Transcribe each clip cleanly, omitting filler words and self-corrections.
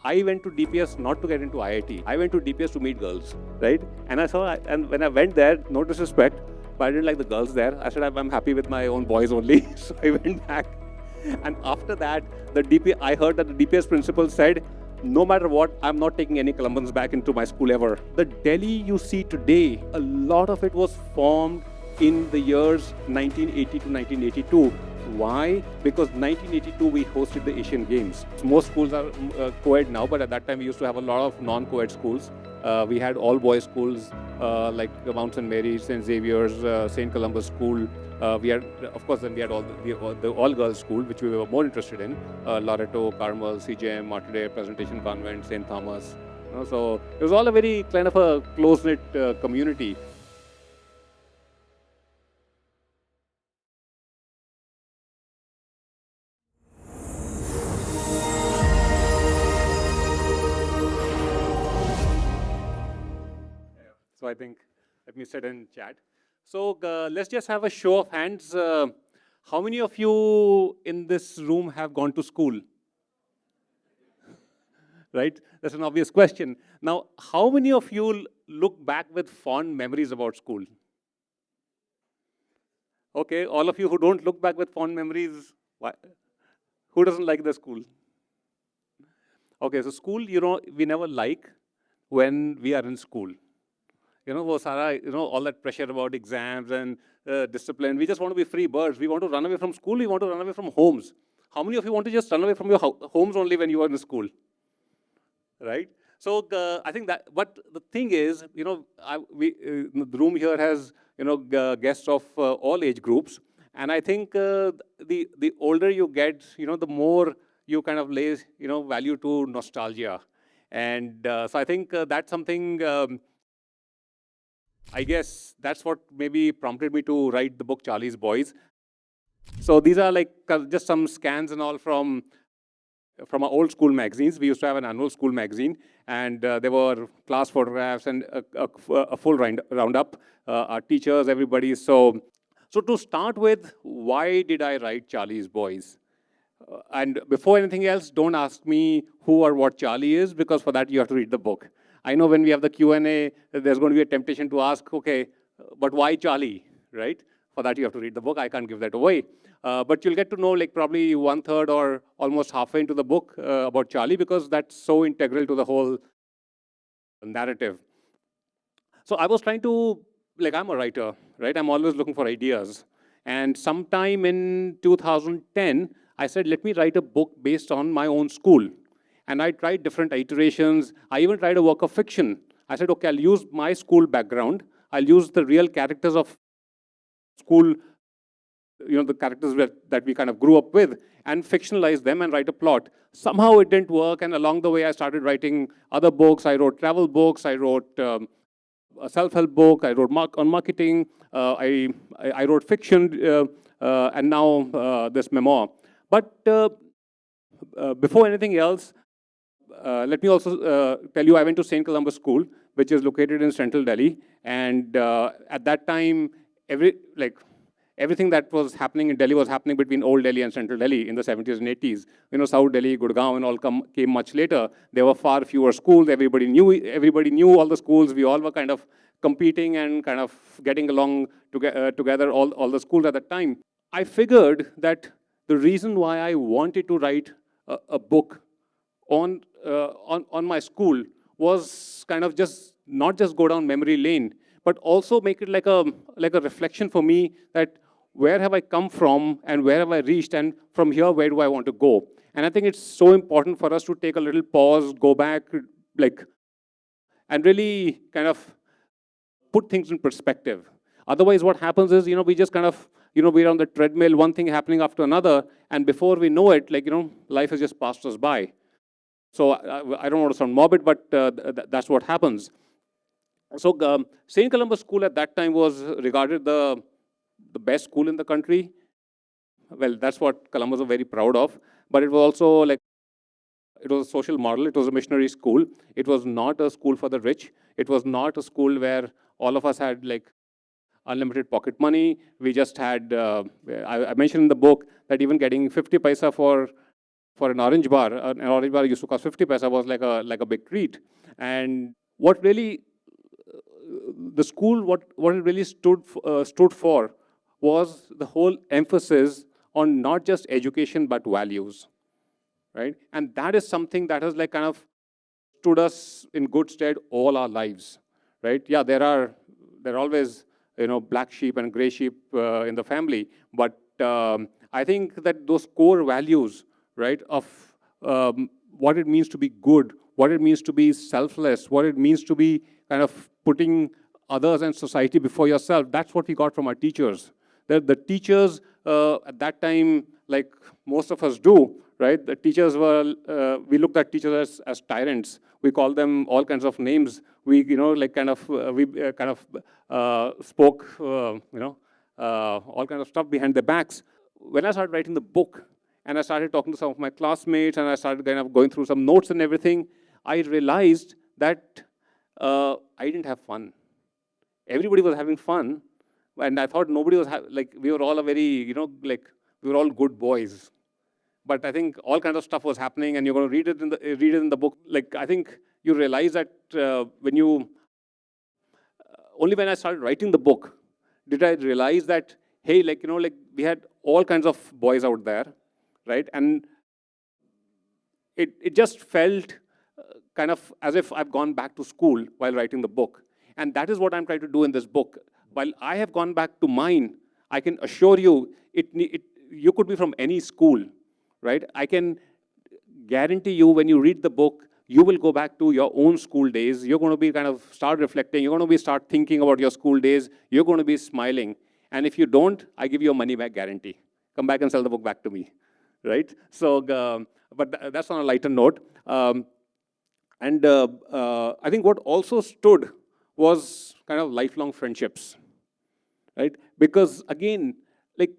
I went to DPS not to get into IIT. I went to DPS to meet girls, right? And when I went there, no disrespect, but I didn't like the girls there. I said, I'm happy with my own boys only. So I went back. And after that, I heard that the DPS principal said, no matter what, I'm not taking any Columbans back into my school ever. The Delhi you see today, a lot of it was formed in the years 1980 to 1982. Why? Because 1982 we hosted the Asian Games. Most schools are co-ed now, but at that time we used to have a lot of non-co-ed schools. We had all boys schools like Mount St. Mary's, St. Xavier's, St. Columba's School. We had, of course, then we had all the all-girls school, which we were more interested in. Loreto, Carmel, CJM, Martyrdale, Presentation Convent, St. Thomas. So it was all a very kind of a close-knit community. So I think, let me sit and chat. So let's just have a show of hands. How many of you in this room have gone to school? Right? That's an obvious question. Now, how many of you look back with fond memories about school? Okay, all of you who don't look back with fond memories, why? Who doesn't like the school? Okay, so school, we never like when we are in school. All that pressure about exams and discipline. We just want to be free birds. We want to run away from school. We want to run away from homes. How many of you want to just run away from your homes only when you are in school? Right? So I think that, but the thing is, the room here has, guests of all age groups. And I think the older you get, the more you kind of lay, value to nostalgia. And so I think that's something, I guess that's what maybe prompted me to write the book Charlie's Boys. So these are like just some scans and all from our old school magazines. We used to have an annual school magazine, and there were class photographs and a full roundup, our teachers, everybody. So to start with, why did I write Charlie's Boys? And before anything else, don't ask me who or what Charlie is, because for that you have to read the book. I know when we have the Q&A, there's going to be a temptation to ask, okay, but why Charlie, right? For that you have to read the book. I can't give that away. But you'll get to know like probably 1/3 or almost halfway into the book about Charlie, because that's so integral to the whole narrative. So I was trying to, I'm a writer, right? I'm always looking for ideas. And sometime in 2010, I said, let me write a book based on my own school. And I tried different iterations. I even tried a work of fiction. I said, okay, I'll use my school background. I'll use the real characters of school, the characters that we kind of grew up with, and fictionalize them and write a plot. Somehow it didn't work, and along the way I started writing other books. I wrote travel books. I wrote a self-help book. I wrote on marketing. I wrote fiction, and now this memoir. But before anything else, let me also tell you, I went to St. Columba's School, which is located in central Delhi. And at that time, everything that was happening in Delhi was happening between Old Delhi and Central Delhi in the 70s and 80s. South Delhi, Gurgaon, and all came much later. There were far fewer schools. Everybody knew all the schools. We all were kind of competing and kind of getting along together, all the schools at that time. I figured that the reason why I wanted to write a book on my school was kind of just not just go down memory lane, but also make it like a reflection for me that where have I come from and where have I reached, and from here, where do I want to go? And I think it's so important for us to take a little pause, go back, and really kind of put things in perspective. Otherwise, what happens is, we just kind of, we're on the treadmill, one thing happening after another, and before we know it, life has just passed us by. So I don't want to sound morbid, but that's what happens. So St. Columba's School at that time was regarded the best school in the country. Well, that's what Columbus was very proud of. But it was also it was a social model. It was a missionary school. It was not a school for the rich. It was not a school where all of us had unlimited pocket money. We just had, I mentioned in the book that even getting 50 paisa for for an orange bar used to cost 50 paisa, was like a big treat. And what really the school, what it really stood for was the whole emphasis on not just education but values, right? And that is something that has like kind of stood us in good stead all our lives, right? Yeah, there are always black sheep and gray sheep in the family, but I think that those core values, right, of what it means to be good, what it means to be selfless, what it means to be kind of putting others and society before yourself, that's what we got from our teachers. The teachers at that time, like most of us do, right? The teachers were, we looked at teachers as tyrants. We called them all kinds of names. We, spoke, all kinds of stuff behind their backs. When I started writing the book, and I started talking to some of my classmates, and I started kind of going through some notes and everything, I realized that I didn't have fun. Everybody was having fun, and I thought nobody was like, we were all a very, we were all good boys. But I think all kinds of stuff was happening, and you're going to read it in the book. Like, I think you realize that only when I started writing the book did I realize that, hey, we had all kinds of boys out there, right? And it just felt kind of as if I've gone back to school while writing the book. And that is what I'm trying to do in this book. While I have gone back to mine, I can assure you, you could be from any school, right? I can guarantee you when you read the book, you will go back to your own school days. You're going to be kind of start reflecting. You're going to be start thinking about your school days. You're going to be smiling. And if you don't, I give you a money back guarantee. Come back and sell the book back to me, right? So, but that's on a lighter note. I think what also stood was kind of lifelong friendships, right? Because again, like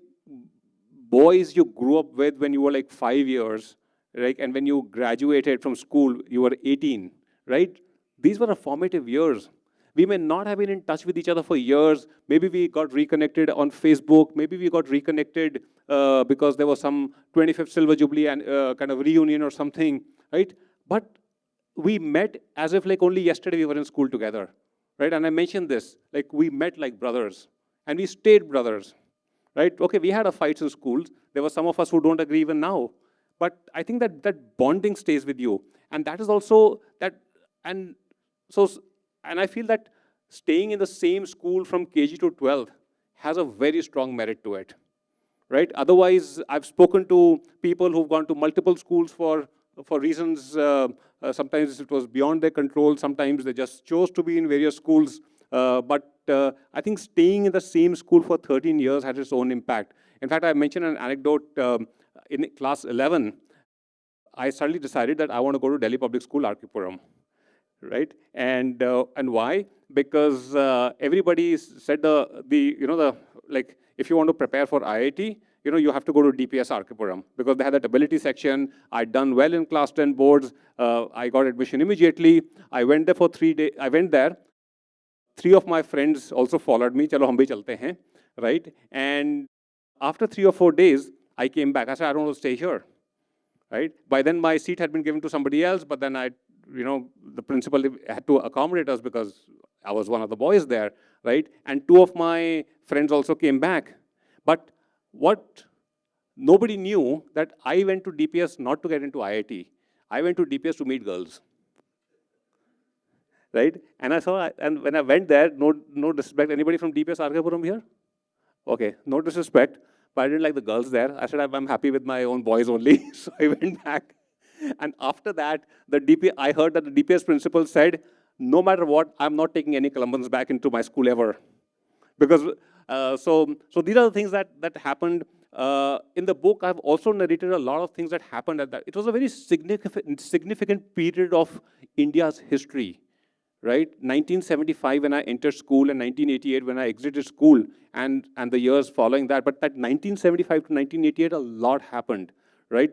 boys you grew up with when you were like 5 years, right? And when you graduated from school, you were 18, right? These were the formative years. We may not have been in touch with each other for years. Maybe we got reconnected on Facebook. Maybe we got reconnected because there was some 25th Silver Jubilee and kind of reunion or something, right? But we met as if like only yesterday we were in school together, right? And I mentioned this, like we met like brothers, and we stayed brothers, right? Okay, we had our fights in schools. There were some of us who don't agree even now. But I think that bonding stays with you. And that is also that, and I feel that staying in the same school from KG to 12 has a very strong merit to it, right? Otherwise, I've spoken to people who've gone to multiple schools for reasons, sometimes it was beyond their control, sometimes they just chose to be in various schools. But I think staying in the same school for 13 years had its own impact. In fact, I mentioned an anecdote in class 11. I suddenly decided that I want to go to Delhi Public School, Arkipuram, right? And why? Because everybody said like if you want to prepare for IIT, you have to go to DPS Arkipuram because they had that ability section. I'd done well in class 10 boards. I got admission immediately. I went there for 3 days. I went there. 3 of my friends also followed me. Chalo, hum bhi chalte hain, right? And after 3 or 4 days, I came back. I said, I don't want to stay here, right? By then, my seat had been given to somebody else, but then the principal had to accommodate us because I was one of the boys there, right? And 2 of my friends also came back. But what nobody knew that I went to DPS not to get into IIT. I went to DPS to meet girls, right? And and when I went there, no disrespect. Anybody from DPS Arkapuram here? Okay, no disrespect, but I didn't like the girls there. I said, I'm happy with my own boys only. So I went back. And after that, I heard that the DPS principal said, no matter what, I'm not taking any Columbans back into my school ever. Because, so these are the things that happened. In the book, I've also narrated a lot of things that happened at that. It was a very significant period of India's history, right? 1975 when I entered school and 1988 when I exited school and the years following that. But that 1975 to 1988, a lot happened, right?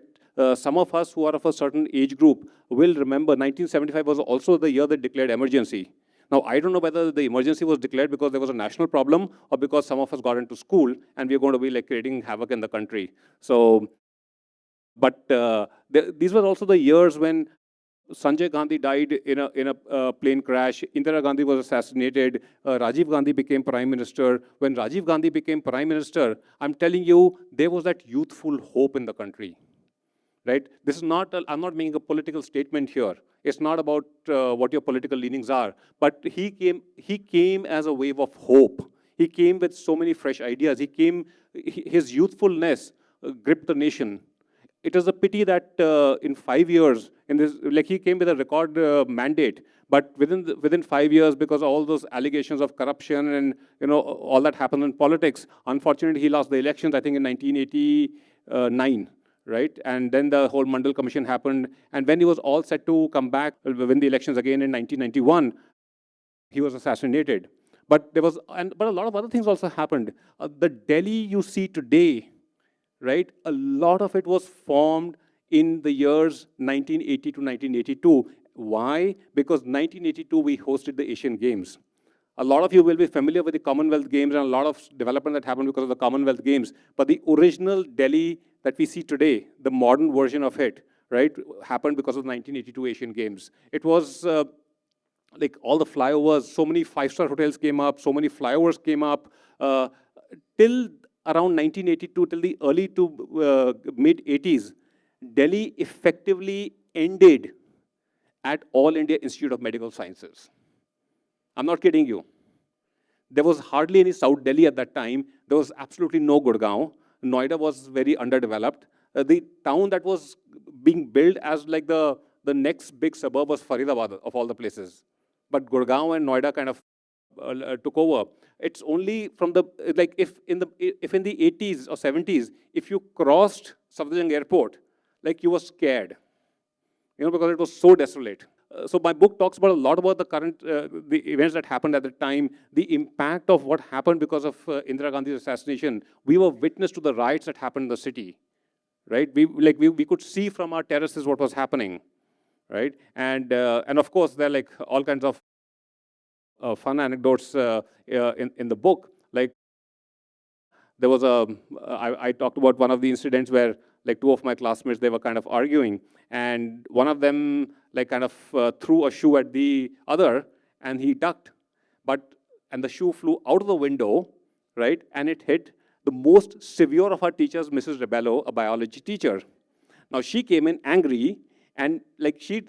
Some of us who are of a certain age group will remember 1975 was also the year they declared emergency. Now, I don't know whether the emergency was declared because there was a national problem or because some of us got into school and we are going to be like creating havoc in the country. So But these were also the years when Sanjay Gandhi died in a plane crash. Indira Gandhi was assassinated. Rajiv Gandhi became prime minister. When Rajiv Gandhi became prime minister, I'm telling you, there was that youthful hope in the country, right? This is not, I'm not making a political statement here. It's not about what your political leanings are, but he came as a wave of hope. He came with so many fresh ideas. His youthfulness gripped the nation. It is a pity that in 5 years, in this, like he came with a record mandate, but within 5 years, because of all those allegations of corruption and all that happened in politics, unfortunately, he lost the elections. I think in 1989, right? And then the whole Mandal Commission happened, and when he was all set to come back, win the elections again in 1991, he was assassinated. But but a lot of other things also happened. The Delhi you see today, right? A lot of it was formed in the years 1980 to 1982. Why? Because 1982 we hosted the Asian Games. A lot of you will be familiar with the Commonwealth Games and a lot of development that happened because of the Commonwealth Games. But the original Delhi that we see today, the modern version of it, right, happened because of the 1982 Asian Games. It was like all the flyovers, so many five-star hotels came up, so many flyovers came up. Till around 1982, till the early to mid-80s, Delhi effectively ended at All India Institute of Medical Sciences. I'm not kidding you. There was hardly any South Delhi at that time. There was absolutely no Gurgaon. Noida was very underdeveloped. The town that was being built as like the next big suburb was Faridabad, of all the places. But Gurgaon and Noida kind of took over. It's only from the, like if in the 80s or 70s, if you crossed Safdarjung Airport, like you were scared, because it was so desolate. So my book talks about a lot about the current, the events that happened at the time, the impact of what happened because of Indira Gandhi's assassination. We were witness to the riots that happened in the city, right? We could see from our terraces what was happening, right? And of course, there are like all kinds of fun anecdotes in the book. Like there was I talked about one of the incidents where like two of my classmates, they were kind of arguing, and one of them like kind of threw a shoe at the other, and he ducked, and the shoe flew out of the window, right? And it hit the most severe of our teachers, Mrs. Rebello, a biology teacher. Now she came in angry, and like she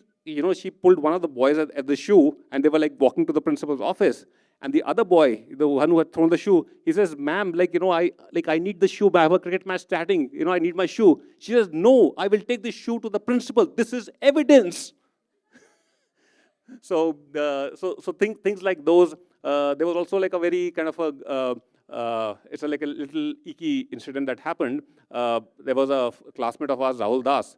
pulled one of the boys at the shoe, and they were like walking to the principal's office. And the other boy, the one who had thrown the shoe, he says, "Ma'am, I need the shoe. I have a cricket match starting. I need my shoe." She says, "No, I will take the shoe to the principal. This is evidence." So things like those. There was also like a very kind of it's like a little icky incident that happened. There was a classmate of ours, Rahul Das.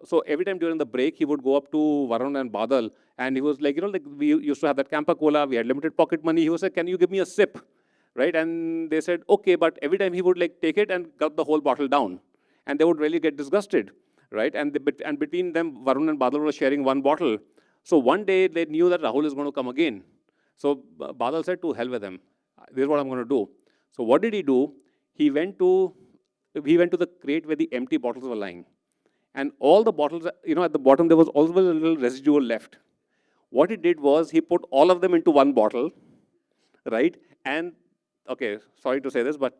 So every time during the break, he would go up to Varun and Badal, and he was like, like we used to have that Campa Cola, we had limited pocket money. He was like, "Can you give me a sip?" Right? And they said, "Okay," but every time he would like take it and gulp the whole bottle down. And they would really get disgusted, right? And between them, Varun and Badal were sharing one bottle. So one day, they knew that Rahul is going to come again. So Badal said, "To hell with him. This is what I'm going to do." So what did he do? He went to the crate where the empty bottles were lying. And all the bottles, at the bottom, there was always a little residual left. What he did was he put all of them into one bottle, right? And, okay, sorry to say this, but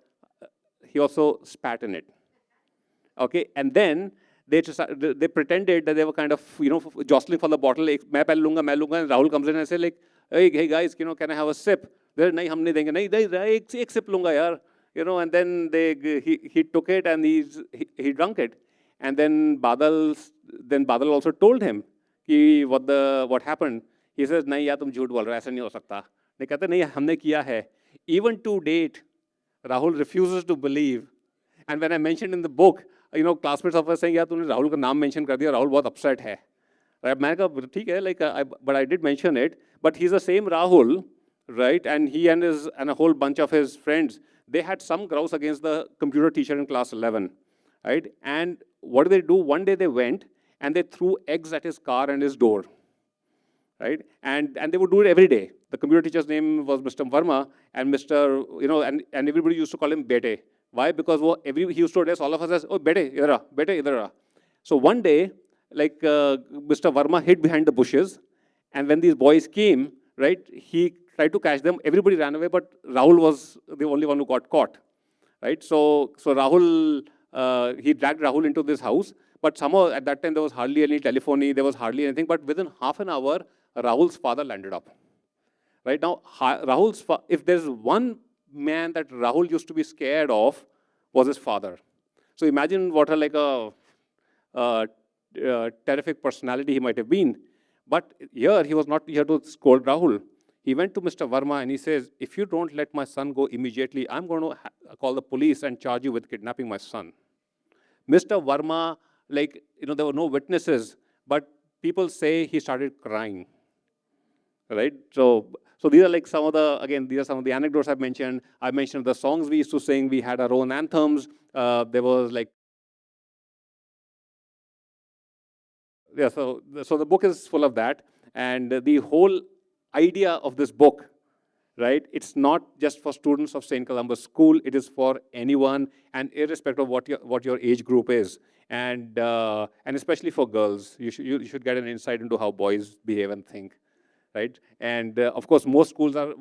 he also spat in it. Okay, and then they pretended that they were kind of, jostling for the bottle. "Main pehle lunga," and Rahul comes in and says like, hey guys, can I have a sip? They're, "Nahi, hum nahi denge." "Nahi, ek sip lunga yaar." And then he took it and he drank it. And then Badal also told him what happened. He says, "Nahi yaar, tum jhoot bol rahe ho, aisa nahi ho sakta." They कहते, "Nahi, हमने किया है." Even to date, Rahul refuses to believe. And when I mentioned in the book, classmates of us saying, "यार, तूने Rahul का नाम mention कर दिया, Rahul बहुत upset है." Right? मैंने कहा, "ठीक है, but I did mention it." But he's the same Rahul, right? And he and a whole bunch of his friends, they had some grouse against the computer teacher in class 11, right? And what did they do? One day they went and they threw eggs at his car and his door, right? And they would do it every day. The computer teacher's name was Mr. Verma, and and everybody used to call him Bete. Why? Because he used to address all of us as, "Oh, Bete, idhar aa, Bete, idhar aa." So one day, Mr. Verma hid behind the bushes, and when these boys came, right, he tried to catch them. Everybody ran away, but Rahul was the only one who got caught, right? So Rahul, he dragged Rahul into this house, but somehow at that time there was hardly any telephony, there was hardly anything. But within half an hour, Rahul's father landed up. Right now, if there's one man that Rahul used to be scared of, was his father. So imagine what terrific personality he might have been. But here, he was not here to scold Rahul. He went to Mr. Verma and he says, if you don't let my son go immediately, I'm going to call the police and charge you with kidnapping my son. Mr. Verma, there were no witnesses, but people say he started crying, right? So these are like some of the, again, these are some of the anecdotes I've mentioned. I mentioned the songs we used to sing. We had our own anthems. There was like, yeah, so the book is full of that. And the whole idea of this book, right, it's not just for students of St. Columba School. It is for anyone, and irrespective of what your age group is. And especially for girls, you should get an insight into how boys behave and think. Right? And of course, most schools are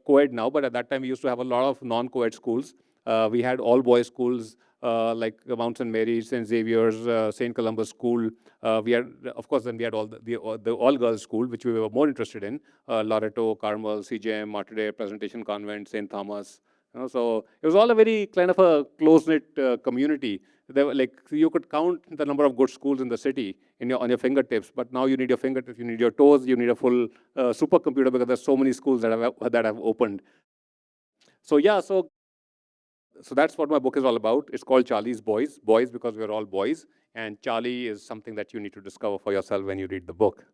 co-ed now, but at that time we used to have a lot of non-co-ed schools. We had all boys schools like Mount St. Mary's, St. Xavier's, St. Columba's School. We had, of course, then we had all the all-girls school, which we were more interested in: Loreto, Carmel, CJM, Mater Dei, Presentation Convent, St. Thomas. So it was all a very kind of a close-knit community. There were, like, you could count the number of good schools in the city on your fingertips, but now you need your fingertips, you need your toes, you need a full supercomputer, because there's so many schools that have opened. So yeah, so that's what my book is all about. It's called Charlie's Boys. Boys because we're all boys, and Charlie is something that you need to discover for yourself when you read the book.